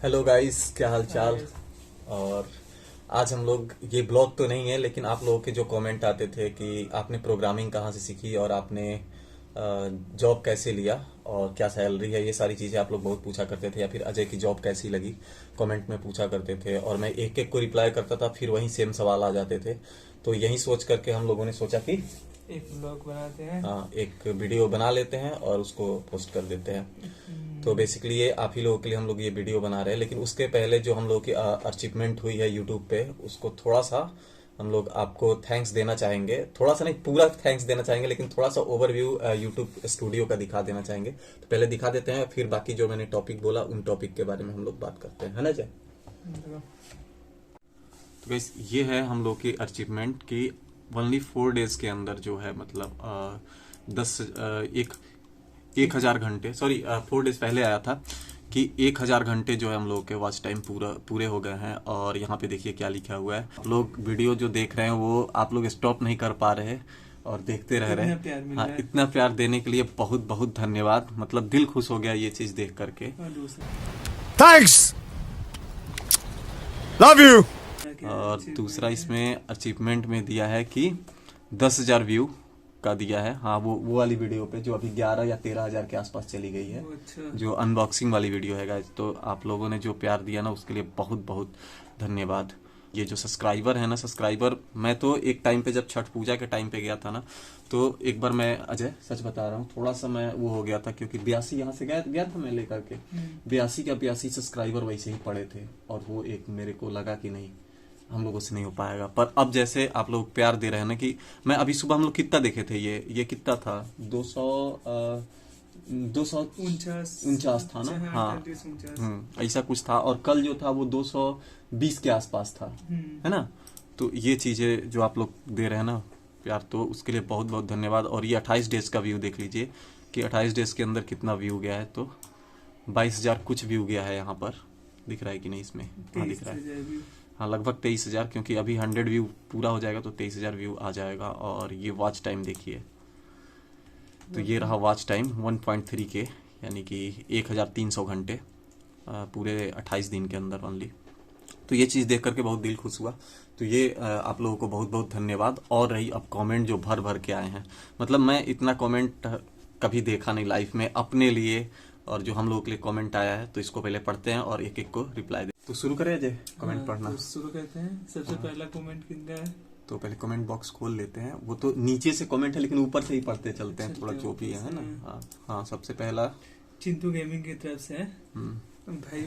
Hello guys, क्या हाल चाल। और आज हम लोग, ये ब्लॉग तो नहीं है लेकिन आप लोगों के जो कमेंट आते थे कि आपने प्रोग्रामिंग कहाँ से सीखी और आपने जॉब कैसे लिया और क्या सैलरी है, ये सारी चीज़ें आप लोग बहुत पूछा करते थे। या फिर अजय की जॉब कैसी लगी कमेंट में पूछा करते थे और मैं एक एक को रिप्लाई करता था, फिर वहीं सेम सवाल आ जाते थे। तो यही सोच करके हम लोगों ने सोचा कि एक ब्लॉग बनाते हैं। हाँ, एक वीडियो बना लेते हैं और उसको पोस्ट कर देते हैं। तो बेसिकली ये आप ही लोगों के लिए हम लोग ये वीडियो बना रहे हैं, लेकिन उसके पहले जो हम लोग की अचीवमेंट हुई है यूट्यूब पे, उसको थोड़ा सा हम लोग आपको थैंक्स देना चाहेंगे। थोड़ा सा नहीं, पूरा थैंक्स देना चाहेंगे, लेकिन थोड़ा सा ओवरव्यू यूट्यूब स्टूडियो का दिखा देना चाहेंगे। तो पहले दिखा देते हैं, फिर बाकी जो मैंने टॉपिक बोला उन टॉपिक के बारे में हम लोग बात करते हैं, है ना जय। तो गाइस, ये है हम लोग की अचीवमेंट की ओनली 4 डेज के अंदर जो है, मतलब 1,000 घंटे, सॉरी 4 डेज पहले आया था कि 1,000 घंटे जो है हम लोग के वॉच टाइम पूरे हो गए हैं। और यहाँ पे देखिए क्या लिखा हुआ है। आप लोग वीडियो जो देख रहे हैं वो आप लोग स्टॉप नहीं कर पा रहे और देखते रह रहे हैं। हाँ, इतना प्यार देने के लिए बहुत बहुत धन्यवाद। मतलब दिल खुश हो गया ये चीज देख करके। Thanks, love you. और दूसरा इसमें अचीवमेंट में दिया है कि 10,000 व्यू का दिया है। हाँ, वो वाली वीडियो पे जो अभी 11 या 13,000 के आसपास चली गई है, जो अनबॉक्सिंग वाली वीडियो है गाइस। तो आप लोगों ने जो प्यार दिया ना, उसके लिए बहुत बहुत धन्यवाद। ये जो सब्सक्राइबर है ना, सब्सक्राइबर, मैं तो एक टाइम पे जब छठ पूजा के टाइम पे गया था ना, तो एक बार मैं, अजय सच बता रहा हूँ, थोड़ा सा मैं वो हो गया था क्योंकि 82 यहाँ से गया था मैं लेकर के। 82 का 82 सब्सक्राइबर वैसे ही पड़े थे और वो एक मेरे को लगा कि नहीं, हम लोगों से नहीं हो पाएगा। पर अब जैसे आप लोग प्यार दे रहे हैं ना, कि मैं अभी सुबह हम लोग कितना देखे थे, ये कितना था, 249 था ना। हाँ, ऐसा कुछ था। और कल जो था वो 220 के आसपास था, है ना। तो ये चीजें जो आप लोग दे रहे हैं ना प्यार, तो उसके लिए बहुत बहुत धन्यवाद। और ये 28 डेज का व्यू देख लीजिए कि 28 डेज के अंदर कितना व्यू गया है। तो 22,000 कुछ व्यू गया है। यहाँ पर दिख रहा है कि नहीं इसमें? हाँ, दिख रहा है। हाँ, लगभग 23,000, क्योंकि अभी 100 व्यू पूरा हो जाएगा तो 23,000 व्यू आ जाएगा। और ये वॉच टाइम देखिए, तो ये रहा वॉच टाइम 1.3 के, यानी कि 1,300 घंटे पूरे 28 दिन के अंदर ओनली। तो ये चीज़ देख करके बहुत दिल खुश हुआ। तो ये आप लोगों को बहुत बहुत धन्यवाद। और रही अब कमेंट जो भर भर के आए हैं, मतलब मैं इतना कमेंट कभी देखा नहीं लाइफ में अपने लिए। और जो हम लोगों के लिए कमेंट आया है, तो इसको पहले पढ़ते हैं और एक एक को रिप्लाई दे। तो शुरू करें अजय कमेंट पढ़ना? तो शुरू करते हैं। सबसे पहला कमेंट किनका है? तो पहले कमेंट बॉक्स खोल लेते हैं। वो तो नीचे से कमेंट है, लेकिन ऊपर से ही पढ़ते चलते हैं, थोड़ा जो भी है ना। हाँ हाँ, सबसे पहला चिंटू गेमिंग की तरफ से है। भाई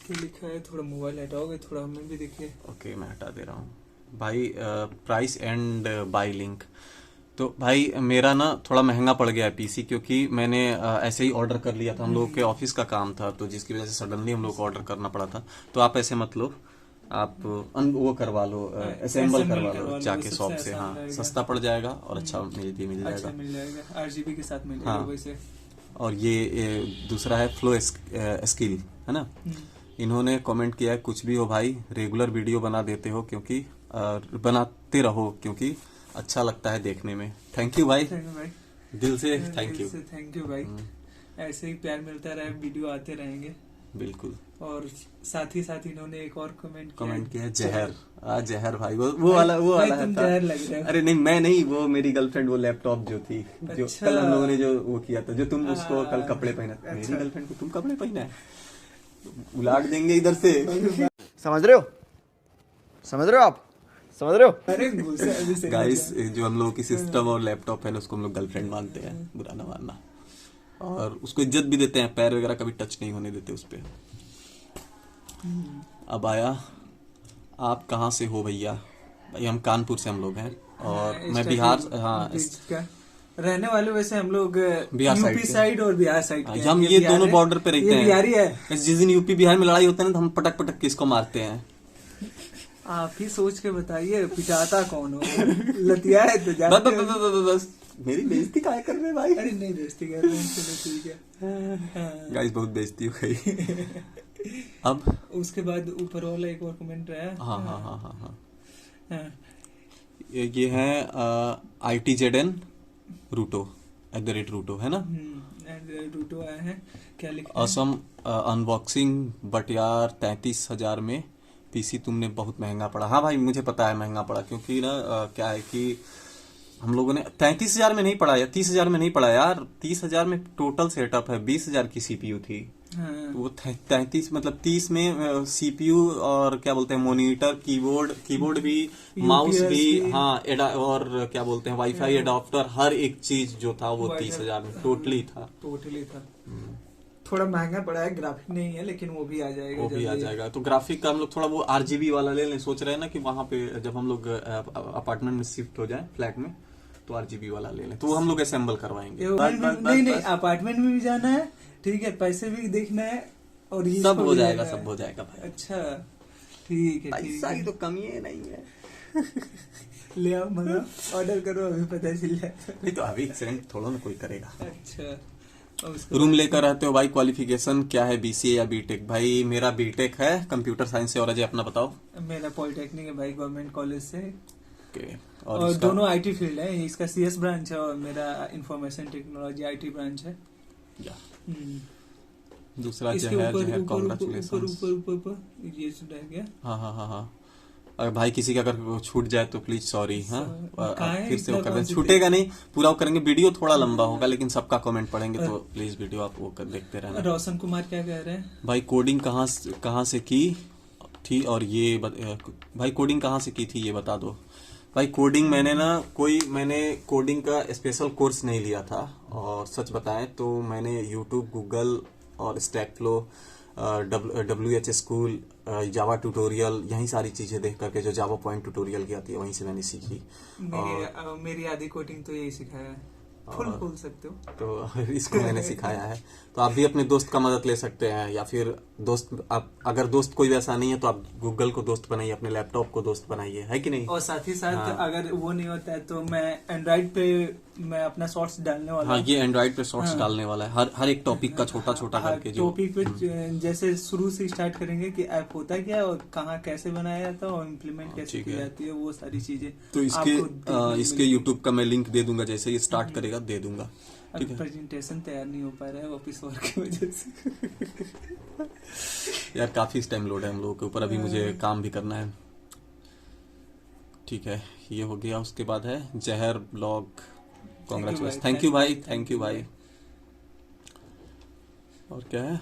क्या लिखा है? थोड़ा मोबाइल हटाओगे, थोड़ा हमें भी देखिए। ओके, मैं हटा दे रहा हूँ भाई। Price and by link. तो भाई मेरा ना थोड़ा महंगा पड़ गया है पीसी, क्योंकि मैंने ऐसे ही ऑर्डर कर लिया था। हम लोग के ऑफिस का काम था, तो जिसकी वजह से सडनली हम लोग को ऑर्डर करना पड़ा था। तो आप ऐसे मत लो, आप वो करवा लो, असेंबल करवा लो जाके शॉप से। हाँ, सस्ता पड़ जाएगा और अच्छा मिल जाएगा। मिल जाएगा, RGB के साथ मिल जाएगा। हाँ। वैसे और ये दूसरा है फ्लो स्किल, है ना। इन्होंने कमेंट किया है, कुछ भी हो भाई, रेगुलर वीडियो बना देते हो, क्योंकि बनाते रहो, क्योंकि अच्छा लगता है देखने में। थैंक यू भाई, दिल से थैंक यू। थैंक यू भाई। ऐसे ही प्यार मिलता रहे, वीडियो आते रहेंगे। बिल्कुल। और साथ ही इन्होंने एक और कमेंट किया है, जहर। जहर भाई, वो वाला तुम था। जहर लग रहे हो। अरे नहीं, मैं नहीं, वो मेरी गर्लफ्रेंड, वो लैपटॉप जो थी, जो अच्छा। कल हम लोगों ने जो वो किया था, जो तुम उसको कल कपड़े पहना, मेरी गर्लफ्रेंड को तुम कपड़े पहना है, उलाट देंगे इधर से। समझ रहे हो? समझ रहे हो आप? समझ रहे हो? अरे गुस्सा गाइस, जो हम लोगों की सिस्टम और लैपटॉप है ना, उसको हम लोग गर्लफ्रेंड मानते हैं, बुरा ना मानना। और उसको इज्जत भी देते हैं, पैर वगैरह कभी टच नहीं होने देते उस पर। अब आया, आप कहाँ से हो भैया? भाई हम कानपुर से हम लोग हैं, और मैं बिहार, हाँ, रहने वाले। वैसे हम लोग बिहार यूपी साइड और बिहार साइड के हैं। हम ये दोनों बॉर्डर पे रहते हैं। बिहारी है। जिस दिन यूपी बिहार में लड़ाई होता है ना, तो हम पटक पटक किसको मारते हैं? आप ही सोच के बताइए, पिटाता कौन हो? लतिया है तो बस मेरी बेइज्जती काहे कर रहे भाई? अरे नहीं, बेइज्जती कर रहे हैं, चलो ठीक है। गाइस, बहुत बेइज्जती हो गई। अब उसके बाद ऊपर वाला एक और कमेंट रहा है। हाँ हाँ हाँ हाँ हाँ, ये है ITZN रूटो @रूटो, है ना। एंड रूटो आया है। क्या लिखा है? असम अनबॉक्सिंग, बट यार 33,000 में पीसी तुमने बहुत महंगा पड़ा। हाँ भाई मुझे पता है महंगा पड़ा, क्योंकि ना क्या है कि हम लोगों ने 33,000 में नहीं पड़ा यार, 30,000 में नहीं पड़ा यार। 30,000 में टोटल सेटअप है, 20,000 की सीपीयू थी। हाँ। तो वो 33 मतलब 30 में सीपीयू और क्या बोलते हैं मॉनिटर, कीबोर्ड भी, माउस UPS भी, हाँ और क्या बोलते हैं वाईफाई एडाप्टर, हर एक चीज जो था वो 30,000 में टोटली था। टोटली था। थोड़ा महंगा पड़ा है, ग्राफिक नहीं है, लेकिन वो भी आ जाएगा। वो भी आ जाएगा। तो ग्राफिक का हम लोग थोड़ा वो आरजीबी वाला ले लें, सोच रहे हैं ना कि वहां पे जब हम लोग अपार्टमेंट में शिफ्ट हो जाए फ्लैट में तो आरजीबी वाला ले लें, तो वो हम लोग असेंबल करवाएंगे। नहीं अपार्टमेंट में भी जाना है, ठीक है, पैसे भी देखना है और ये सब हो जाएगा, सब हो जाएगा भाई। अच्छा ठीक है, पैसा की तो कमी है नहीं है। ले आओ, मंगाओ, ऑर्डर करो, अभी पता चल जाता। नहीं तो अभी सेंड थोड़ा ना कोई करेगा। अच्छा रूम लेकर रहते हो भाई, क्वालिफिकेशन क्या है, बीसीए या बीटेक? भाई मेरा बीटेक है कंप्यूटर साइंस से। और अजय अपना बताओ। मेरा पॉलिटेक्निक है भाई, गवर्नमेंट कॉलेज से। ओके। और दोनों आईटी फील्ड है, इसका सीएस ब्रांच है और मेरा इंफॉर्मेशन टेक्नोलॉजी आईटी ब्रांच है। दूसरा इसके जहर कांग्रेचुलेशन। ऊपर ये रह गया। हाँ हाँ हाँ हाँ। अगर भाई किसी का अगर छूट जाए तो प्लीज सॉरी। हाँ फिर से वो कर दें, छूटेगा नहीं, पूरा वो करेंगे। वीडियो थोड़ा लंबा होगा लेकिन सबका कमेंट पढ़ेंगे, तो प्लीज वीडियो आप वो देखते रहना। रोशन कुमार क्या कह रहे हैं? भाई कोडिंग कहाँ से की थी, और ये भाई कोडिंग कहाँ से की थी ये बता दो। भाई कोडिंग मैंने कोडिंग का स्पेशल कोर्स नहीं लिया था, और सच बताएं तो मैंने यूट्यूब, गूगल और स्टैक फ्लो, WH स्कूल, जावा ट्यूटोरियल, यही सारी चीजें देख करके, जो जावा पॉइंट ट्यूटोरियल की आती है वहीं से मैंने सीखी। मेरी आधी कोडिंग तो यही सिखाया है, फुल बोल सकते हो। तो इसको मैंने सिखाया है। तो आप भी अपने दोस्त का मदद ले सकते हैं, या फिर अगर दोस्त कोई वैसा नहीं है तो आप गूगल को दोस्त बनाइए, अपने लैपटॉप को दोस्त बनाइए, है कि नहीं? और साथ ही साथ अगर वो नहीं होता है तो मैं एंड्रॉइड पे मैं अपना शॉर्ट्स डालने वाला हूँ। ये एंड्रॉइड पे शॉर्ट्स डालने वाला है, हर एक टॉपिक का छोटा छोटा करके। जो टॉपिक पे जैसे शुरू से स्टार्ट करेंगे कि ऐप होता क्या है और कहाँ कैसे बनाया जाता है और इम्प्लीमेंट कैसे की जाती है, वो सारी चीजें। तो इसके यूट्यूब का मैं लिंक दे दूंगा, जैसे ये स्टार्ट करेगा दे दूंगा। ठीक है। प्रेजेंटेशन तैयार नहीं हो पा रहा है ऑफिस वर्क की वजह से। यार काफी टाइम लोड है हम लोगों के ऊपर, अभी मुझे काम भी करना है। ठीक है, ये हो गया। उसके बाद है जहर ब्लॉग, कांग्रेचुलेशन। थैंक यू भाई, थैंक यू भाई। और क्या है?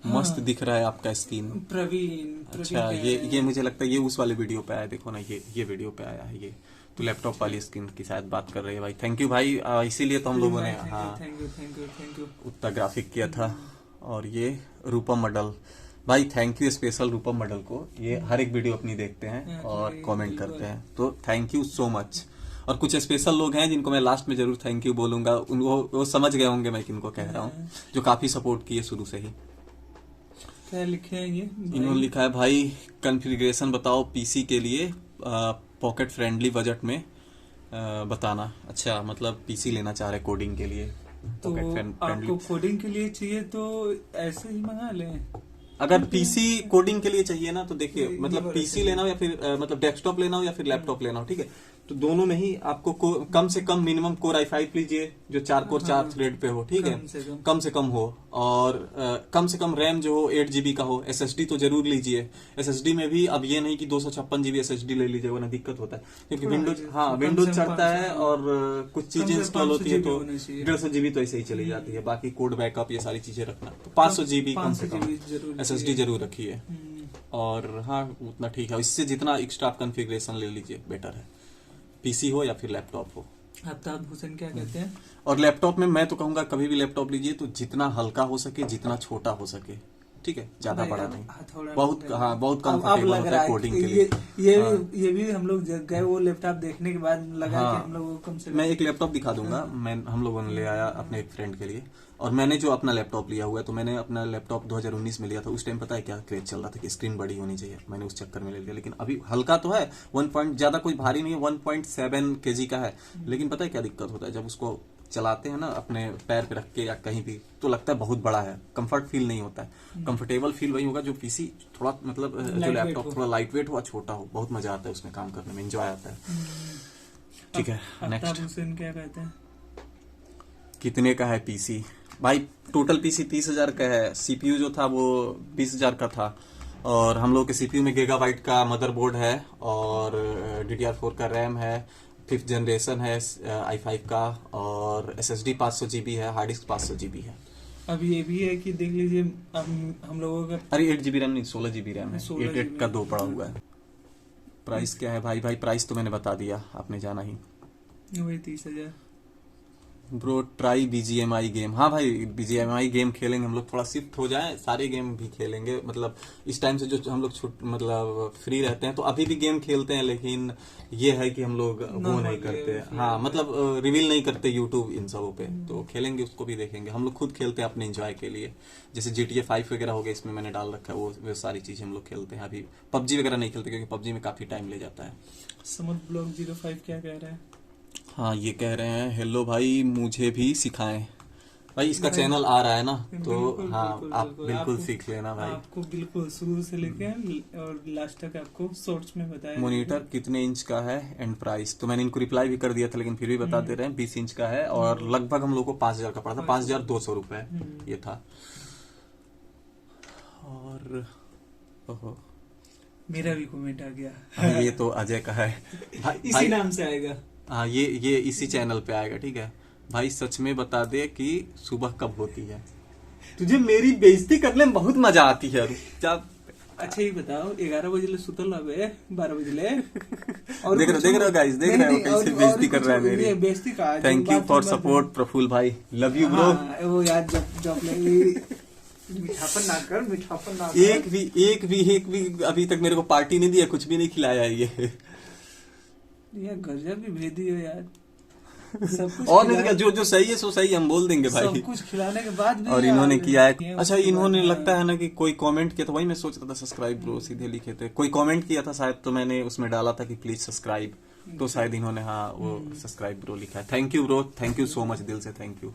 मस्त दिख रहा है आपका स्क्रीन। प्रवीण। अच्छा ये मुझे लगता है ये उस वाले वीडियो पे आया, देखो ना ये वीडियो पे आया है। ये तो लैपटॉप वाली स्क्रीन की शायद बात कर रही है भाई। थैंक यू भाई, इसीलिए तो हम लोगों ने थैंक यू उतना ग्राफिक किया था। और ये रूपम मडल भाई, थैंक यू स्पेशल रूपम मडल को। ये हर एक वीडियो अपनी देखते हैं और कमेंट करते हैं, तो थैंक यू सो मच। और कुछ स्पेशल लोग हैं जिनको मैं लास्ट में जरूर थैंक यू बोलूंगा, उनको वो समझ गए होंगे मैं किनको कह रहा हूँ, जो काफी सपोर्ट किए शुरू से ही। क्या लिखे हैं ये? इन्होंने लिखा है भाई कॉन्फ़िगरेशन बताओ पीसी के लिए, पॉकेट फ्रेंडली बजट में बताना। अच्छा मतलब पीसी लेना चाह रहे कोडिंग के लिए, तो आपको कोडिंग के लिए चाहिए तो ऐसे ही मंगा लें। अगर पीसी कोडिंग के लिए चाहिए ना तो देखिए, मतलब पीसी लेना हो या फिर मतलब डेस्कटॉप लेना हो या फिर लैपटॉप लेना हो, ठीक है, तो दोनों में ही आपको कम से कम मिनिमम कोर i5 लीजिए जो 4 कोर 4 थ्रेड पे हो, ठीक है, कम से कम हो। और कम से कम रैम जो हो 8 GB का हो। SSD तो जरूर लीजिए। SSD में भी अब ये नहीं कि 256 GB SSD ले लीजिए, वरना दिक्कत होता है, क्योंकि विंडोज चढ़ता है और कुछ चीजें इंस्टॉल होती है तो 150 GB तो ऐसे ही चली जाती है। बाकी कोड बैकअप ये सारी चीजें रखना, तो 500 GB कम से कम SSD जरूर रखिए। और हाँ उतना ठीक है, इससे जितना एक्स्ट्रा आप कॉन्फ़िगरेशन ले लीजिए बेटर है, पीसी हो या फिर लैपटॉप हो। आफ्ताब हुसैन क्या कहते हैं? और लैपटॉप में मैं तो कहूंगा कभी भी लैपटॉप लीजिए तो जितना हल्का हो सके, जितना छोटा हो सके, ठीक है, ज्यादा बड़ा नहीं, बहुत कंफर्टेबल होता है कोडिंग के लिए। ये भी हम लोग गए वो लैपटॉप देखने के बाद लगा कि हम लोग कम से कम। मैं एक लैपटॉप दिखा दूंगा, हम लोगों ने ले आया अपने एक फ्रेंड के लिए। और मैंने जो अपना लैपटॉप लिया हुआ है, तो मैंने अपना लैपटॉप 2019 में लिया था। उस टाइम पता है क्या क्रेज चल रहा था कि स्क्रीन बड़ी होनी चाहिए, मैंने उस चक्कर में ले लिया। लेकिन अभी हल्का तो है, 1 ज्यादा कोई भारी नहीं है, 1.7 kg का है। लेकिन पता है क्या दिक्कत होता है, जब उसको चलाते हैं ना अपने पैर पे रख के या कहीं भी, तो लगता है बहुत बड़ा है, कंफर्ट फील नहीं होता है। कंफर्टेबल फील वही होगा जो पीसी थोड़ा मतलब जो लैपटॉप थोड़ा लाइट वेट हुआ, छोटा हो, बहुत मजा आता है उसमें काम करने में, एंजॉय आता है। ठीक है, नेक्स्ट हुसैन क्या कहते हैं? कितने का है पीसी? भाई टोटल पीसी 30,000 का है, सीपीयू जो था वो 20,000 का था, और हम लोग के सीपीयू में गीगाबाइट का मदरबोर्ड है और DDR4 का रैम है, 5th जनरेशन है i5 का, और SSD 500 GB है, हार्ड डिस्क 500 GB है। अब ये भी है कि देख लीजिए हम लोगों का, अरे 8 GB रैम नहीं, 16 GB रैम है, 16 8 का 2 पड़ा हुआ है। प्राइस क्या है भाई? भाई प्राइस तो मैंने बता दिया, आपने जाना ही। वही 30,000। Bro try BGMI game. हाँ भाई BGMI गेम खेलेंगे हम लोग, थोड़ा शिफ्ट हो जाए, सारे गेम भी खेलेंगे। मतलब इस टाइम से जो हम लोग मतलब फ्री रहते हैं तो अभी भी गेम खेलते हैं, लेकिन ये है कि हम लोग वो नहीं करते, हाँ मतलब रिवील नहीं करते यूट्यूब इन सबों पे। तो खेलेंगे, उसको भी देखेंगे। हम लोग खुद खेलते हैं अपने एंजॉय के लिए, जैसे GTA 5 वगैरह हो गया, इसमें मैंने डाल रखा है, वो सारी चीजें हम लोग खेलते हैं। अभी PUBG वगैरह नहीं खेलते, क्योंकि PUBG में काफी टाइम ले जाता है। समझ ब्लॉग 05 क्या कह रहा है? हाँ ये कह रहे हैं हेलो भाई मुझे भी सिखाएं। भाई इसका चैनल आ रहा है ना, तो बिल्कुल, हाँ बिल्कुल, आप बिल्कुल। बिल्कुल सीख लेना भाई। आपको बिल्कुल शुरू से लेके और लास्ट तक आपको शॉर्ट्स में बताया। मॉनिटर कितने इंच का है एंड प्राइस? तो मैंने इनको रिप्लाई भी कर दिया था, लेकिन फिर भी बता दे रहे हैं 20 इंच का है, और लगभग हम लोग को 5,000 का पड़ा था, 5,200 रुपए ये था। और ओहो मेरा भी कमेंट आ गया। हाँ, ये तो अजय का है भाई, इसी नाम से आएगा। हाँ ये इसी चैनल पे आएगा, ठीक है भाई। सच में बता दे कि सुबह कब होती है? तुझे मेरी बेइज्जती करने में बहुत मजा आती है। अच्छा ये बताओ, 11 बजे ले सुतल रहे, 12 बजे ले देख रहे हो गाइस, देख रहे हो कैसे बेइज्जती कर रहा है मेरी। बेइज्जती का thank you for support Prafulla भाई, लव यू ब्रो। वो यार जब मीठापन ना कर। एक भी अभी तक मेरे को पार्टी नहीं दिया, कुछ भी नहीं खिलाया ये गजब भी भेदी हो यार। सब कुछ और नहीं, जो सही है सो सही, हम बोल देंगे भाई। सब कुछ खिलाने के बाद भी और इन्होंने किया है। अच्छा उसके इन्होंने बाद लगता है ना कि कोई कमेंट किया था, वही मैं सोच रहा था सब्सक्राइब ब्रो सीधे लिखे थे, कोई कमेंट किया था शायद, तो मैंने उसमें डाला था कि प्लीज सब्सक्राइब, तो शायद इन्होंने हाँ वो सब्सक्राइब ब्रो लिखा है। Thank you bro, thank you so much, दिल से थैंक यू।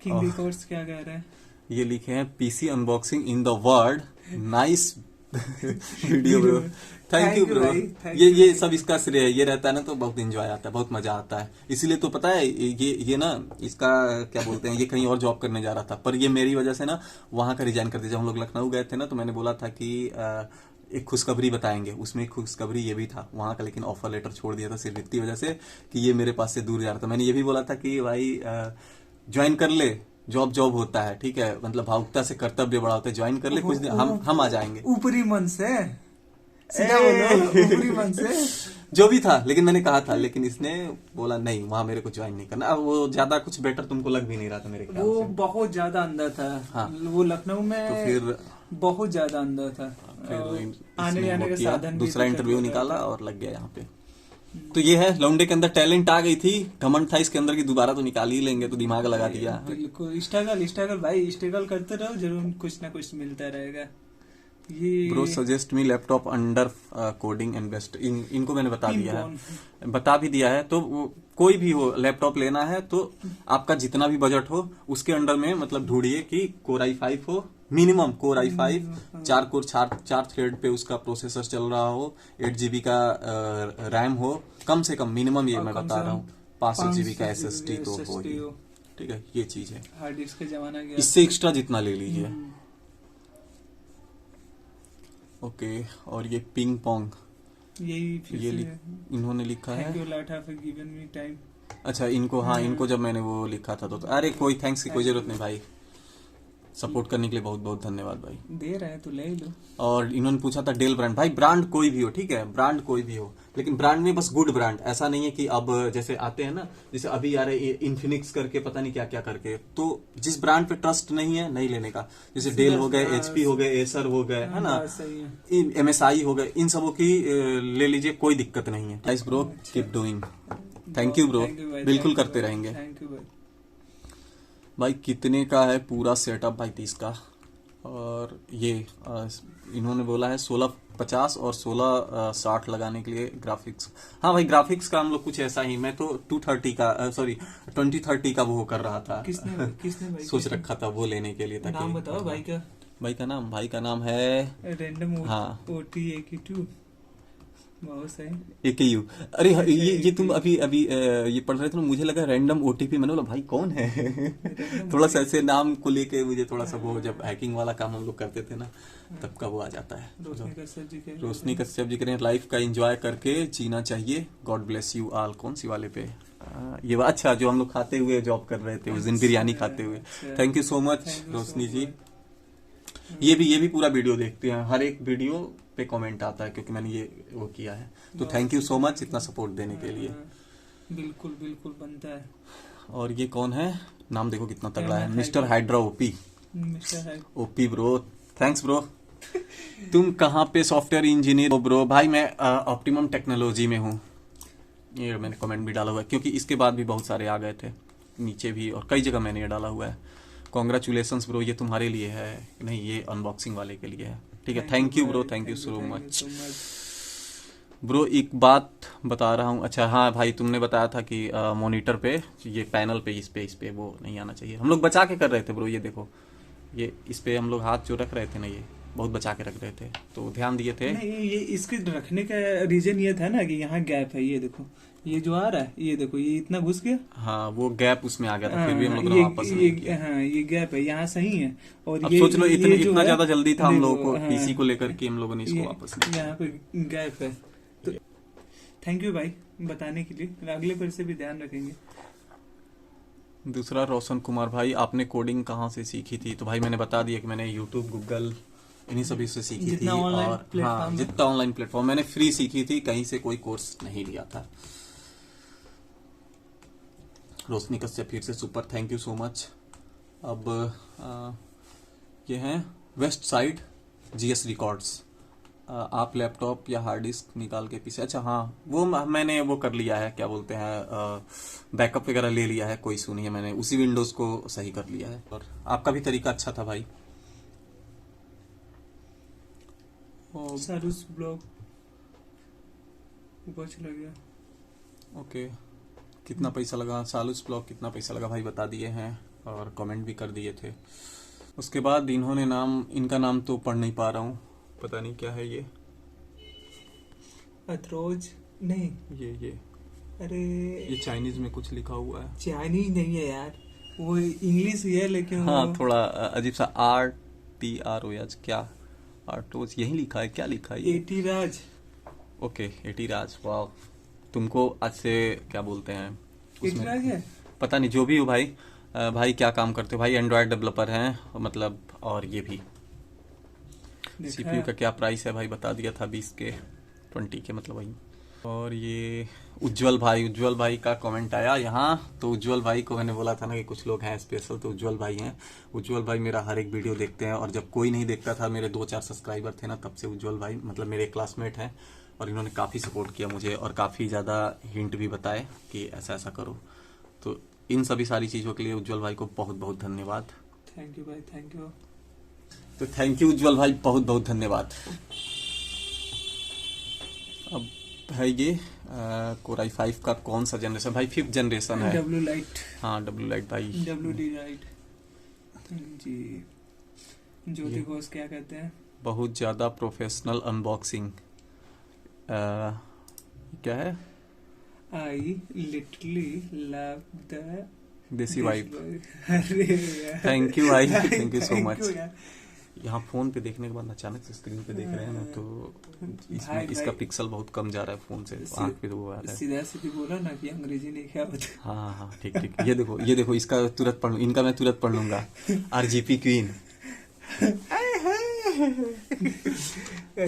किंग रिकॉर्ड्स क्या कह रहे हैं? ये लिखे हैं PC unboxing in the world, nice video bro, thank you bro. ये सब इसका श्रेय है, ये रहता है ना तो बहुत एंजॉय आता है, बहुत मजा आता है। इसीलिए तो पता है ये ना इसका क्या बोलते हैं, ये कहीं और जॉब करने जा रहा था, पर ये मेरी वजह से ना वहां का रिजाइन कर दिया। जब हम लोग लखनऊ गए थे ना, तो मैंने बोला था कि एक खुशखबरी बताएंगे, उसमें एक खुशखबरी ये भी था वहां का, लेकिन ऑफर लेटर छोड़ दिया था सिर्फ इतनी वजह से कि ये मेरे पास से दूर जा रहा था। मैंने ये भी बोला था कि भाई ज्वाइन कर ले, जॉब होता है, ठीक है, मतलब भावुकता से कर्तव्य बड़ा होता है, ज्वाइन कर ले, कुछ दिन हम आ जाएंगे। ऊपरी मन से सीधा बोलो, ऊपरी मन से जो भी था, लेकिन मैंने कहा था, लेकिन इसने बोला नहीं, वहां मेरे को ज्वाइन नहीं करना। अब वो ज्यादा कुछ बेटर तुमको लग भी नहीं रहा था मेरे ख्याल वो से। बहुत ज्यादा अंदर था। हाँ। वो लखनऊ में तो फिर बहुत ज्यादा अंदर था। आने जाने का साधन भी दूसरा इंटरव्यू निकाला और लग गया यहाँ पे। तो ये है, लौंडे के अंदर टैलेंट आ गई थी, घमंड था इसके अंदर की दोबारा तो निकाल ही लेंगे, तो दिमाग लगा दिया। बिल्कुल स्ट्रगल भाई, स्ट्रगल करते रहो, जरूर कुछ ना कुछ मिलता रहेगा। ये bro suggest me laptop under coding and best, इनको मैंने बता दिया है, बता भी दिया है। तो कोई भी हो लैपटॉप लेना है तो आपका जितना भी बजट हो उसके अंडर में मतलब ढूंढिए कि Core i5 हो, minimum Core i5, 4 core 4 thread पे उसका प्रोसेसर चल रहा हो, 8 GB का रैम हो, कम से कम मिनिमम, ये मैं बता रहा हूँ 500 GB का SSD तो हो ही, ठीक है, ये चीज है। हार्ड डिस्क का जमाना गया, इससे एक्स्ट्रा जितना ले लीजिए। ओके और ये पिंग पोंग, यही इन्होंने लिखा है। Thank you lot have given me time. अच्छा इनको, हाँ इनको जब मैंने वो लिखा था तो अरे कोई थैंक्स की कोई जरूरत नहीं भाई, सपोर्ट करने के लिए बहुत बहुत धन्यवाद भाई। दे रहे हैं तो ले लो। और इन्होंने पूछा था डेल ब्रांड, भाई ब्रांड कोई भी हो, ठीक है, ब्रांड कोई भी हो, लेकिन ब्रांड में बस गुड ब्रांड, ऐसा नहीं है कि अब जैसे आते हैं ना, जैसे अभी आ रहे इन्फिनिक्स करके पता नहीं क्या क्या करके, तो जिस ब्रांड पे ट्रस्ट नहीं है नहीं लेने का, जैसे डेल हो गए, HP हो गए, एसर हो गए, है ना, MSI हो गए, इन सबों की ले लीजिए, कोई दिक्कत नहीं है। Nice bro, keep doing, thank you bro, बिल्कुल करते रहेंगे। थैंक यू भाई। भाई कितने का है पूरा सेटअप? भाई 30 का। और ये इन्होंने बोला है 1650 और 1660 लगाने के लिए ग्राफिक्स। हाँ भाई ग्राफिक्स का हम लोग कुछ ऐसा ही, मैं तो 230 का 2030 का वो कर रहा था। किसने भाई सोच रखा था वो लेने के लिए, ताकि नाम बताओ भाई का। भाई का नाम है रैंडम हाँ OT82। बहुत सही। AKU। अरे ये तुम अभी अभी ये पढ़ रहे थे ना, मुझे लगा रैंडम OTP। मैंने बोला भाई कौन है? थोड़ा सा ऐसे नाम को लेके मुझे थोड़ा सा वो, जब हैकिंग वाला काम हम लोग करते थे ना तब का वो आ जाता है। रोशनी कश्यप जी कह रहे हैं लाइफ का एंजॉय करके जीना चाहिए, गॉड ब्लेस यू ऑल। कौन सी वाले पे? ये अच्छा, जो हम लोग खाते हुए जॉब कर रहे थे उस दिन, बिरयानी खाते हुए। थैंक यू सो मच रोशनी जी। ये भी पूरा वीडियो देखते हैं, हर एक वीडियो पे कमेंट आता है क्योंकि मैंने ये वो किया है। तो थैंक यू सो मच इतना सपोर्ट देने के लिए। बिल्कुल बिल्कुल बनता है। और ये कौन है? नाम देखो कितना तगड़ा है, mister hydra OP. OP bro, thanks bro. तुम कहाँ पे सॉफ्टवेयर इंजीनियर हो ब्रो? भाई मैं ऑप्टिमम टेक्नोलॉजी में हूँ। ये मैंने कमेंट भी डाला हुआ है क्योंकि इसके बाद भी बहुत सारे आ गए थे नीचे भी, और कई जगह मैंने ये डाला हुआ है। कॉन्ग्रेचुलेसन्स ब्रो, ये तुम्हारे लिए है नहीं, ये अनबॉक्सिंग वाले के लिए है। ठीक है, thank you bro, thank you so much bro. एक बात बता रहा हूँ, अच्छा हाँ भाई तुमने बताया था कि मॉनिटर पे ये पैनल पे इस पे वो नहीं आना चाहिए। हम लोग बचा के कर रहे थे ब्रो, ये देखो ये इस पे हम लोग हाथ जो रख रहे थे ना, ये बहुत बचा के रख रहे थे, तो ध्यान दिए थे। नहीं, ये इसके रखने का रीजन ये था ना कि यहाँ गैप है। ये देखो ये जो आ रहा है, ये देखो ये इतना घुस गया। हाँ वो गैप उसमें आ गया था, फिर भी हम लोगों ने वापस नहीं किया। हाँ ये गैप है, यहाँ सही है। और अब ये सोच लो इतना ज्यादा जल्दी था हम देखो, लोगों को हाँ, पीसी को लेकर के हम लोगों ने इसको वापस नहीं किया। यहाँ पे गैप है। तो थैंक यू भाई बताने के लिए, अगले बार से भी ध्यान रखेंगे। दूसरा रोशन कुमार भाई, आपने कोडिंग कहाँ से सीखी थी? तो भाई मैंने बता दिया कि मैंने यूट्यूब, गूगल इन्हीं सभी से सीखी थी। और हाँ जितना ऑनलाइन प्लेटफॉर्म मैंने फ्री सीखी थी, कहीं से कोई कोर्स नहीं लिया था। रोशनी कश्यप फिर से super, thank you so much. अब ये हैं वेस्ट साइड GS रिकॉर्ड्स। आप लैपटॉप या हार्ड डिस्क निकाल के पीछे, अच्छा हाँ वो मैंने वो कर लिया है, क्या बोलते हैं, बैकअप वगैरह ले लिया है, कोई इशू नहीं है, मैंने उसी विंडोज को सही कर लिया है। और आपका भी तरीका अच्छा था भाई। सारूस ब्लॉग ऊपर चला गया। ओके, कितना पैसा लगा? सालूस ब्लॉग कितना पैसा लगा भाई बता दिए हैं, और कमेंट भी कर दिए थे। उसके बाद इन्होंने नाम, इनका नाम तो पढ़ नहीं पा रहा हूँ, पता नहीं क्या है ये। अथरोज नहीं, ये अरे ये चाइनीज में कुछ लिखा हुआ है। चाइनीज नहीं है यार, वो इंग्लिश ही है, लेकिन हाँ थोड़ा अजीब सा RTROS, क्या आर्टोज यही लिखा है, क्या लिखा है? एटीराज। ओके एटीराज, वाह। तुमको आज से क्या बोलते हैं एटीराज है, पता नहीं, जो भी हो भाई। भाई क्या काम करते हो भाई? एंड्रॉयड डेवलपर हैं मतलब, और ये भी। CPU का क्या प्राइस है भाई बता दिया था, 20 के 20 के मतलब वही। और ये उज्जवल भाई का कमेंट आया यहाँ, तो उज्जवल भाई को मैंने बोला था ना कि कुछ लोग हैं स्पेशल, तो उज्जवल भाई हैं। उज्जवल भाई मेरा हर एक वीडियो देखते हैं, और जब कोई नहीं देखता था, मेरे 2-4 सब्सक्राइबर थे ना, तब से उज्जवल भाई मतलब मेरे क्लासमेट हैं, और इन्होंने काफ़ी सपोर्ट किया मुझे, और काफ़ी ज़्यादा हिंट भी बताए कि ऐसा ऐसा करो। तो इन सभी सारी चीज़ों के लिए उज्जवल भाई को बहुत बहुत धन्यवाद। थैंक यू भाई, थैंक यू। तो थैंक यू उज्जवल भाई, बहुत बहुत धन्यवाद। अब है ये कोराई 5 का कौन सा जनरेशन भाई? 5th जनरेशन है। W light. हाँ W लाइट भाई, WD लाइट जी। ज्योति घोष क्या कहते हैं? बहुत ज्यादा प्रोफेशनल अनबॉक्सिंग। क्या है? आई लिटरली लव द देसी वाइब। अरे थैंक यू भाई, थैंक यू सो मच। यहाँ फोन पे देखने के बाद अचानक से स्क्रीन पे देख रहे हैं ना, तो इसमें इसका पिक्सल बहुत कम जा रहा है फोन से, तो आंख पे तो वो आ रहा है। सीधा सीधी बोला ना कि अंग्रेजी नहीं क्या होता। हाँ हाँ ठीक ठीक, ये देखो इसका तुरंत पढ़, इनका मैं तुरंत पढ़ लूंगा। RGP queen.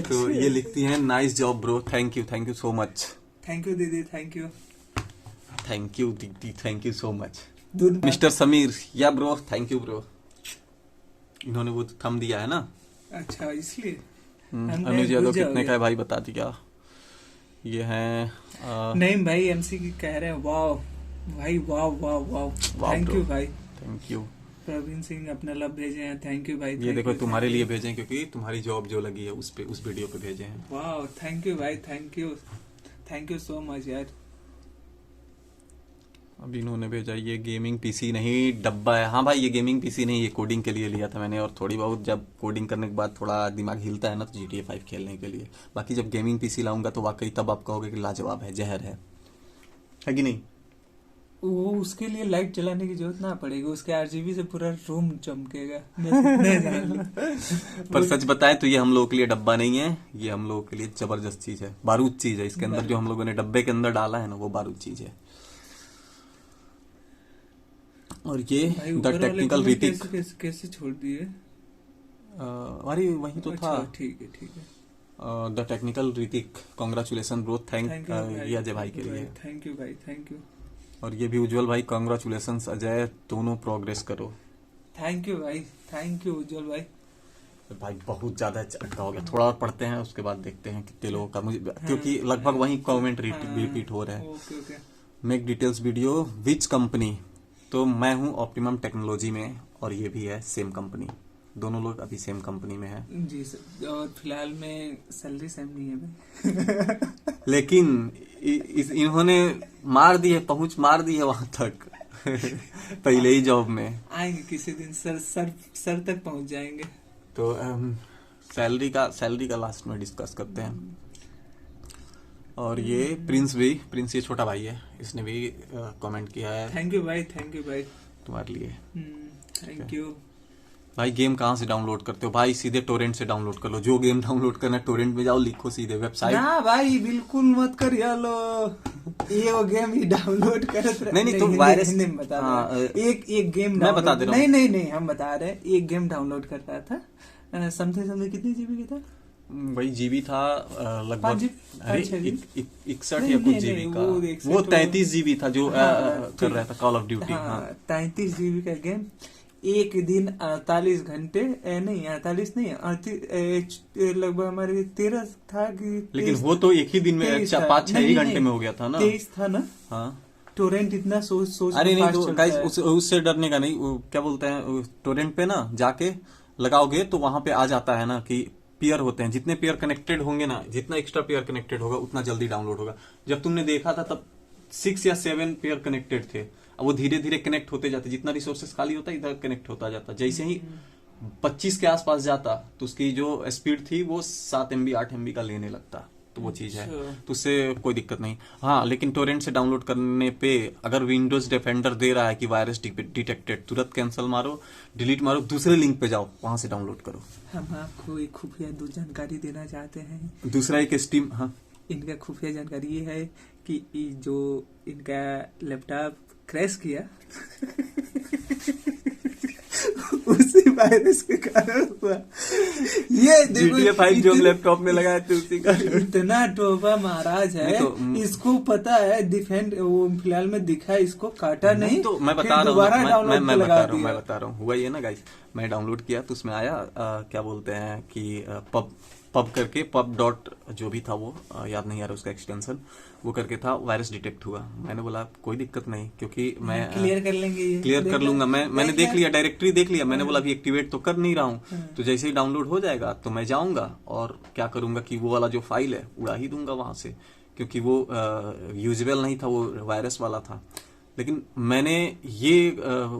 तो ये लिखती हैं nice job bro, thank you so much. Thank you दीदी, थैंक यू। थैंक यू दीदी, thank you so much. Mister Sameer, या ब्रो, थैंक यू ब्रो। इन्होंने वो थंब दिया है ना, अच्छा इसलिए। अनुज यादव कितने का है भाई बता दिया। ये है नहीं भाई, MC की कह रहे हैं। वाव भाई, वाव वाव वाव, थैंक यू भाई, थैंक यू। प्रवीण सिंह अपना लव भेजे हैं, थैंक यू भाई। ये देखो तुम्हारे लिए भेजे हैं, क्योंकि तुम्हारी जॉब जो लगी है उस वीडियो पे भेजे हैं। वाव, थैंक यू भाई, थैंक यू सो मच यार। अभी इन्होंने भेजा ये गेमिंग पीसी नहीं डब्बा है। हाँ भाई ये गेमिंग पीसी नहीं, ये कोडिंग के लिए लिया था मैंने, और थोड़ी बहुत जब कोडिंग करने के बाद थोड़ा दिमाग हिलता है ना तो GTA 5 खेलने के लिए। बाकी जब गेमिंग पीसी लाऊंगा तो वाकई तब आप कहोगे कि लाजवाब है, जहर है कि नहीं। वो उसके लिए लाइट जलाने की जरूरत ना पड़ेगी, उसके RGB से पूरा रूम चमकेगा। पर सच बताएं तो ये हम लोगों के लिए डब्बा नहीं है, ये हम लोगों के लिए जबरदस्त चीज है, बारूद चीज है। इसके अंदर जो हम लोगों ने डब्बे के अंदर डाला है ना वो बारूद चीज है। और ये द टेक्निकल ऋतिक कैसे छोड़ दिए? अरे वही तो था। ठीक है ठीक है। The technical Hrithik congratulation bro, thank ये अजय भाई के लिए। थैंक यू भाई, थैंक यू। और ये भी उज्जवल भाई कांग्रेचुलेसन अजय, दोनों प्रोग्रेस करो। थैंक यू भाई, थैंक यू उज्जवल भाई। भाई बहुत ज्यादा चटका हो गया, थोड़ा और पढ़ते हैं उसके बाद देखते हैं कितने लोगों का मुझे, क्योंकि लगभग वही कमेंट रिपीट हो रहे हैं। Okay okay. Make details video which company, तो मैं हूँ ऑप्टिमम टेक्नोलॉजी में और ये भी है सेम कंपनी, दोनों लोग अभी सेम कंपनी में है जी सर। और फिलहाल में सैलरी सेम नहीं है भाई। लेकिन इन्होंने मार दी है, पहुंच मार दी है वहां तक पहले ही जॉब में। आएंगे किसी दिन सर तक पहुंच जाएंगे। तो सैलरी का लास्ट में डिस्कस करते हैं। और ये प्रिंस ये छोटा भाई है, इसने भी कमेंट किया है। थैंक यू भाई, थैंक यू भाई तुम्हारे लिए। थैंक यू भाई गेम कहाँ से डाउनलोड करते हो भाई? सीधे टोरेंट से डाउनलोड कर लो, जो गेम डाउनलोड करना है टोरेंट में जाओ, लिखो सीधे वेबसाइट। ना भाई बिल्कुल मत करिए लो, ये वो गेम ही डाउनलोड करत नहीं तो वायरस नहीं बता रहा। एक गेम मैं बता दे रहा हूँ। नहीं हम बता रहे हैं। एक गेम डाउनलोड कर रहा था, समझे कितने जीबी का था? वही जीबी था लगभग 61 या कुछ जीबी का। वो 33 जीबी था जो कर रहा था कॉल ऑफ ड्यूटी। 33 जीबी का गेम एक दिन 48 घंटे नहीं 48 नहीं लगभग हमारे 13 था कि, लेकिन वो तो एक ही दिन में 5-6 ही घंटे में हो गया था ना। 23 था ना। हाँ टोरेंट इतना सोच अरे नहीं तो गाइस उससे डरने का नहीं, क्या बोलते हैं टोरेंट पे ना जाके लगाओगे तो वहां पे आ जाता है ना कि पेयर होते हैं, जितने पेयर कनेक्टेड होंगे ना, जितना एक्स्ट्रा पेयर कनेक्टेड होगा उतना जल्दी डाउनलोड होगा। जब तुमने देखा था तब 6 या 7 पेयर कनेक्टेड थे, अब वो धीरे धीरे कनेक्ट होते जाते, जितना रिसोर्सेस खाली होता इधर कनेक्ट होता जाता। जैसे ही 25 के आसपास जाता तो उसकी जो स्पीड थी वो 7 MB 8 MB का लेने लगता। तो वो चीज है, तो उससे कोई दिक्कत नहीं। हाँ लेकिन टोरेंट से डाउनलोड करने पे अगर विंडोज डिफेंडर दे रहा है कि वायरस डिटेक्टेड, तुरंत कैंसिल मारो, डिलीट मारो, दूसरे लिंक पे जाओ, वहां से डाउनलोड करो। हम आपको एक खुफिया जानकारी देना चाहते हैं। दूसरा एक स्टीम, हाँ इनका खुफिया जानकारी ये है कि जो इनका लैपटॉप क्रैश किया उसी वायरस के कारण हुआ। ये GTA 5 जो लैपटॉप में लगाया थे उसी का। इतना टोपा महाराज है तो, इसको पता है डिफेंड, वो फिलहाल में दिखा, इसको काटा नहीं तो मैं बता रहा हूँ, मैं बता रहा हूँ हुआ ये ना गाइस, मैं डाउनलोड किया तो उसमें आया क्या बोलते हैं कि पब करके पब डॉट जो भी था वो याद नहीं आ रहा उसका एक्सटेंशन, वो करके था, वायरस डिटेक्ट हुआ। मैंने बोला कोई दिक्कत नहीं, क्योंकि मैं क्लियर कर लेंगे, क्लियर कर लूंगा। मैंने देख लिया, डायरेक्टरी देख लिया। मैंने बोला अभी एक्टिवेट तो कर नहीं रहा हूँ, तो जैसे ही डाउनलोड हो जाएगा तो मैं जाऊंगा और क्या करूंगा कि वो वाला जो फाइल है उड़ा ही दूंगा वहां से, क्योंकि वो यूजेबल नहीं था, वो वायरस वाला था। लेकिन मैंने ये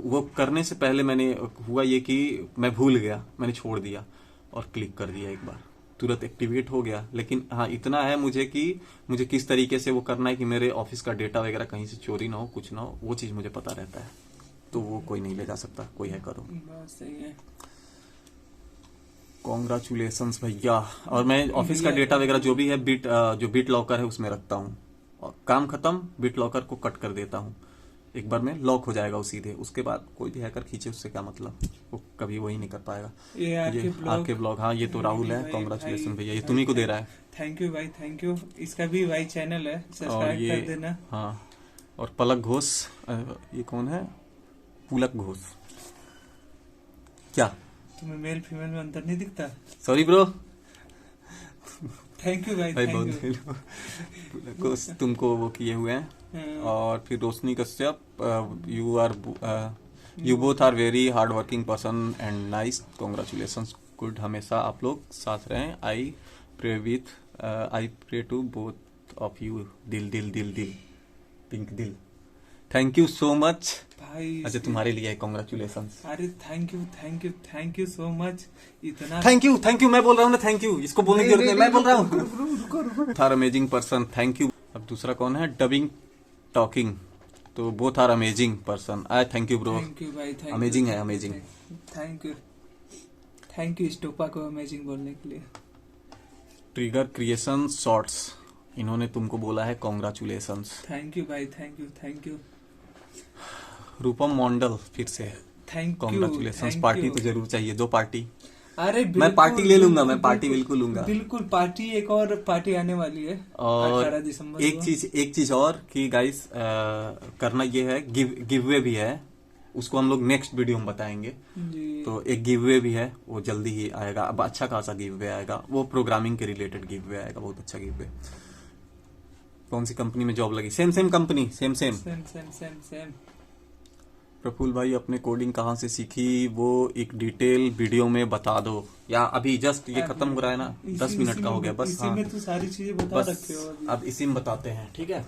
वो करने से पहले मैंने हुआ ये कि मैं भूल गया, मैंने छोड़ दिया और क्लिक कर दिया एक बार, तुरंत एक्टिवेट हो गया। लेकिन हाँ इतना है मुझे कि मुझे किस तरीके से वो करना है कि मेरे ऑफिस का डेटा वगैरह कहीं से चोरी ना हो, कुछ ना हो, वो चीज मुझे पता रहता है, तो वो कोई नहीं ले जा सकता, कोई है करो। सही है। कॉन्ग्रेचुलेशंस भैया। और मैं ऑफिस का डेटा वगैरह जो भी है जो बिट लॉकर है उसमें रखता हूँ, और काम खत्म बिट लॉकर को कट कर देता हूँ, एक बार में लॉक हो जाएगा वो सीधे। उसके बाद कोई भी हैकर खींचे उससे क्या मतलब, वो कभी वही नहीं कर पाएगा। ये आरके ब्लॉग, हाँ ये तो राहुल है, कांग्रेचुलेशन भैया, ये तुम्ही को दे रहा है। थैंक यू भाई, थैंक यू। इसका भी भाई चैनल है, सब्सक्राइब कर देना। हाँ और पलक घोष, ये कौन है? पुलक घोष। क्या तुम्हें मेल फीमेल में अंतर नहीं दिखता? Sorry bro. थैंक यू भाई, बहुत तुमको वो किए हुए हैं। और फिर Roshni Kashyap, you both are very hard working person and nice, congratulations, good, हमेशा आप लोग साथ रहें। I pray to both of you, दिल दिल दिल दिल, पिंक दिल। थैंक यू सो मच भाई। अच्छा तुम्हारे लिए कॉन्ग्रेचुलेशन। अरे थैंक यू सो मच। इतना थैंक यू मैं बोल रहा हूँ ना, थैंक यू, इसको बोलने की जरूरत नहीं, मैं बोल रहा हूँ। रुको। थार अमेजिंग पर्सन, थैंक यू। अब दूसरा कौन है, डबिंग टॉकिंग, तो both are amazing person. I thank you bro, thank you भाई, थैंक अमेजिंग है, अमेजिंग। थैंक यू स्टोपा को अमेजिंग बोलने के लिए। ट्रिगर क्रिएशन शॉर्ट्स, इन्होंने तुमको बोला है कॉन्ग्रेचुलेशन। थैंक यू भाई, थैंक यू। रूपम मंडल फिर से थैंक यू, कॉन्ग्रेचुलेशन। पार्टी तो जरूर चाहिए, 2 पार्टी। अरे मैं पार्टी ले लूंगा, मैं पार्टी बिल्कुल लूंगा। बिल्कुल पार्टी, एक और पार्टी आने वाली है और 18 दिसंबर एक चीज और कि गाइस करना ये है, गिववे भी है, उसको हम लोग नेक्स्ट वीडियो में बताएंगे जी। तो एक गिववे भी है, वो जल्दी ही आएगा। अब अच्छा खासा गिववे आएगा, वो प्रोग्रामिंग के रिलेटेड गिववे आएगा, बहुत अच्छा गिववे। कौन सी कंपनी में जॉब लगी? Same company, same. प्रफुल्ल भाई अपने कोडिंग कहाँ से सीखी, वो एक डिटेल वीडियो में बता दो, या अभी जस्ट ये खत्म हो रहा है ना, 10 मिनट का हो गया बस। इसी में तो सारी चीजें बता रखे हो अभी। अब इसी में बताते हैं, ठीक है।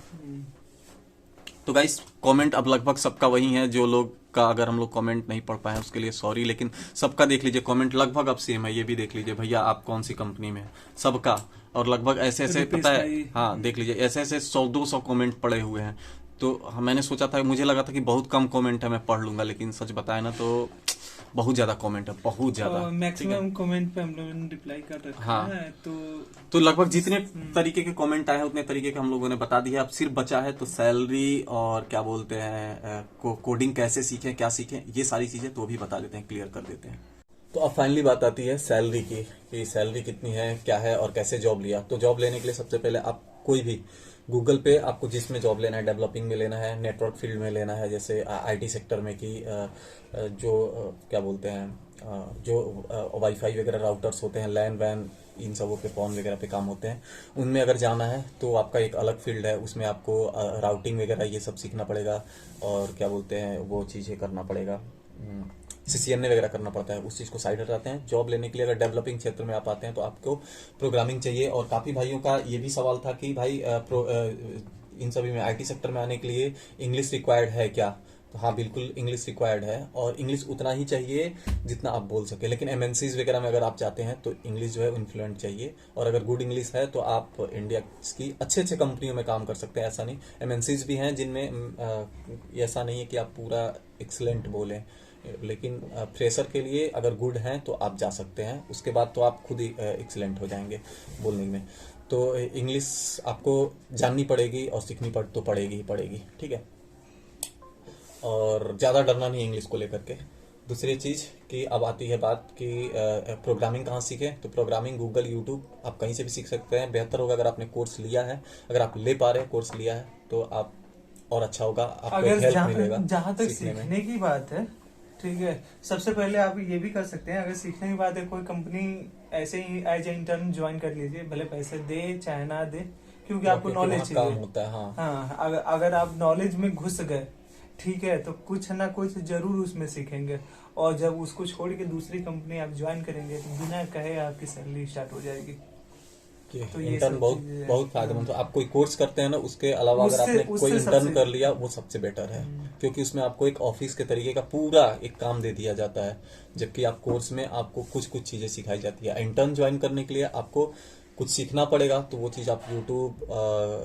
तो गाइस कमेंट अब लगभग सबका वही है, जो लोग का अगर हम लोग कमेंट नहीं पढ़ पाए उसके लिए सॉरी, लेकिन सबका देख लीजिए कमेंट लगभग अब सेम है। ये भी देख लीजिए भैया आप कौन सी कंपनी में है, सबका। और लगभग ऐसे पता है, हाँ देख लीजिए ऐसे 100-200 कमेंट पड़े हुए हैं। तो मैंने सोचा था, मुझे लगा था कि बहुत कम कमेंट है, मैं पढ़ लूंगा, लेकिन सच बताए ना तो बहुत ज्यादा कमेंट है, बहुत ज्यादा। मैक्सिमम कमेंट पे हम लोगों ने रिप्लाई कर रखा है। तो लगभग जितने तरीके के कमेंट आए हैं उतने तरीके के हम लोगों ने बता दिया। अब सिर्फ बचा है तो सैलरी और क्या बोलते हैं कोडिंग कैसे सीखें, क्या सीखें, ये सारी चीजें तो भी बता देते हैं, क्लियर कर देते हैं। तो अब फाइनली बात आती है सैलरी की, कि सैलरी कितनी है, क्या है और कैसे जॉब लिया। तो जॉब लेने के लिए सबसे पहले आप कोई भी गूगल पे आपको जिसमें जॉब लेना है, डेवलपिंग में लेना है, नेटवर्क फील्ड में लेना है, जैसे आईटी सेक्टर में कि जो क्या बोलते हैं जो वाईफाई वगैरह राउटर्स होते हैं, लैन वैन इन सबों पे, फोन वगैरह पे काम होते हैं, उनमें अगर जाना है तो आपका एक अलग फील्ड है, उसमें आपको राउटिंग वगैरह ये सब सीखना पड़ेगा, और क्या बोलते हैं वो चीज़ें करना पड़ेगा, CCNA वगैरह करना पड़ता है, उस चीज़ को साइड हटाते हैं। जॉब लेने के लिए अगर डेवलपिंग क्षेत्र में आप आते हैं तो आपको प्रोग्रामिंग चाहिए। और काफ़ी भाइयों का ये भी सवाल था कि भाई इन सभी में आईटी सेक्टर में आने के लिए इंग्लिश रिक्वायर्ड है क्या? तो हाँ बिल्कुल इंग्लिश रिक्वायर्ड है, और इंग्लिश उतना ही चाहिए जितना आप बोल सके। लेकिन MNCs वगैरह में अगर आप जाते हैं तो इंग्लिश जो है इन्फ्लुएंट चाहिए, और अगर गुड इंग्लिश है तो आप इंडिया की अच्छे कंपनियों में काम कर सकते हैं। ऐसा नहीं, MNCs भी हैं जिनमें ऐसा नहीं है कि आप पूरा एक्सलेंट बोलें, लेकिन फ्रेशर के लिए अगर गुड हैं तो आप जा सकते हैं, उसके बाद तो आप खुद ही एक्सीलेंट हो जाएंगे बोलने में। तो इंग्लिश आपको जाननी पड़ेगी और सीखनी तो पड़ेगी ही पड़ेगी, ठीक है। और ज़्यादा डरना नहीं इंग्लिश को लेकर के। दूसरी चीज़ कि अब आती है बात कि प्रोग्रामिंग कहाँ सीखें। तो प्रोग्रामिंग गूगल, यूट्यूब, आप कहीं से भी सीख सकते हैं। बेहतर होगा अगर आपने कोर्स लिया है, अगर आप ले पा रहे हैं कोर्स लिया है तो आप और अच्छा होगा, आपको हेल्प मिलेगा। जहाँ तक सीखने की बात है, ठीक है, सबसे पहले आप ये भी कर सकते हैं, अगर सीखने की बात है, कोई कंपनी ऐसे ही एज ए इंटर्न ज्वाइन कर लीजिए, भले पैसे दे चाहे ना दे, क्योंकि आपको नॉलेज चाहिए होता है। हाँ, अगर आप नॉलेज में घुस गए, ठीक है, तो कुछ ना कुछ जरूर उसमें सीखेंगे। और जब उसको छोड़ के दूसरी कंपनी आप ज्वाइन करेंगे तो बिना कहे आपकी सैलरी स्टार्ट हो जाएगी। तो इंटर्न बहुत फायदेमंद। आप कोई कोर्स करते हैं ना, उसके अलावा अगर आपने कोई इंटर्न कर लिया वो सबसे बेटर है, क्योंकि उसमें आपको एक ऑफिस के तरीके का पूरा एक काम दे दिया जाता है, जबकि आप कोर्स में आपको कुछ चीजें सिखाई जाती है। इंटर्न ज्वाइन करने के लिए आपको कुछ सीखना पड़ेगा, तो वो चीज़ आप यूट्यूब,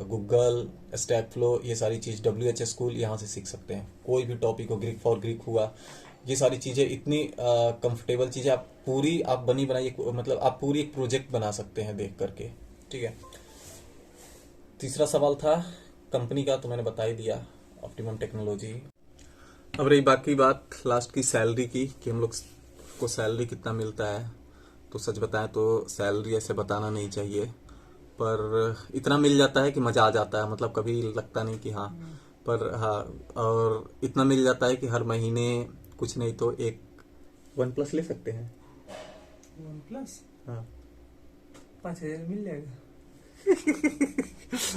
गूगल, स्टैक फ्लो, ये सारी चीज़, WH स्कूल, यहाँ से सीख सकते हैं। कोई भी टॉपिक हो, ग्रीक फॉर ग्रीक हुआ, ये सारी चीज़ें इतनी कंफर्टेबल चीज़ें, आप पूरी आप बनाइए, मतलब आप पूरी एक प्रोजेक्ट बना सकते हैं देख करके, ठीक है। तीसरा सवाल था कंपनी का, तो मैंने बता ही दिया, ऑप्टिमम टेक्नोलॉजी। अब रही बाकी बात लास्ट की, सैलरी की, कि हम लोग को सैलरी कितना मिलता है। तो सच बताएं तो सैलरी ऐसे बताना नहीं चाहिए, पर इतना मिल जाता है कि मज़ा आ जाता है, मतलब कभी लगता नहीं कि हाँ, पर हाँ, और इतना मिल जाता है कि हर महीने कुछ नहीं तो एक OnePlus ले सकते हैं। OnePlus? हाँ 5,000 मिल जाएगा।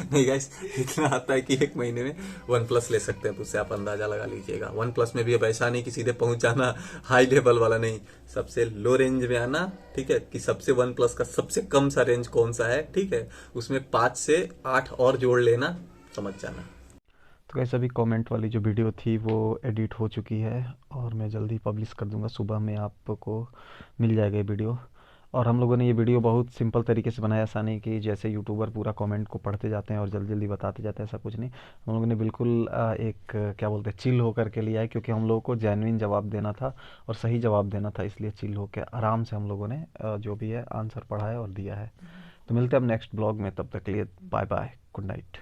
नहीं गाइस, इतना आता है कि एक महीने में OnePlus ले सकते हैं, तो उससे आप अंदाजा लगा लीजिएगा। OnePlus में भी अब ऐसा नहीं कि सीधे पहुंच जाना, हाई लेवल वाला नहीं, सबसे लो रेंज में आना, ठीक है, कि सबसे OnePlus का सबसे कम सा रेंज कौन सा है, ठीक है, उसमें 5 से 8 और जोड़ लेना, समझ जाना। तो कैसे अभी कमेंट वाली जो वीडियो थी वो एडिट हो चुकी है और मैं जल्दी पब्लिश कर दूंगा, सुबह में आपको मिल जाएगा ये वीडियो। और हम लोगों ने ये वीडियो बहुत सिंपल तरीके से बनाया, ऐसा नहीं कि जैसे यूट्यूबर पूरा कमेंट को पढ़ते जाते हैं और जल्दी जल्दी बताते जाते हैं, ऐसा कुछ नहीं। हम लोगों ने बिल्कुल एक क्या बोलते हैं चिल होकर के लिया है, क्योंकि हम लोगों को जेन्युइन जवाब देना था और सही जवाब देना था, इसलिए चिल होकर आराम से हम लोगों ने जो भी है आंसर पढ़ा है और दिया है। तो मिलते हैं अब नेक्स्ट ब्लॉग में, तब तक के लिए बाय बाय, गुड नाइट।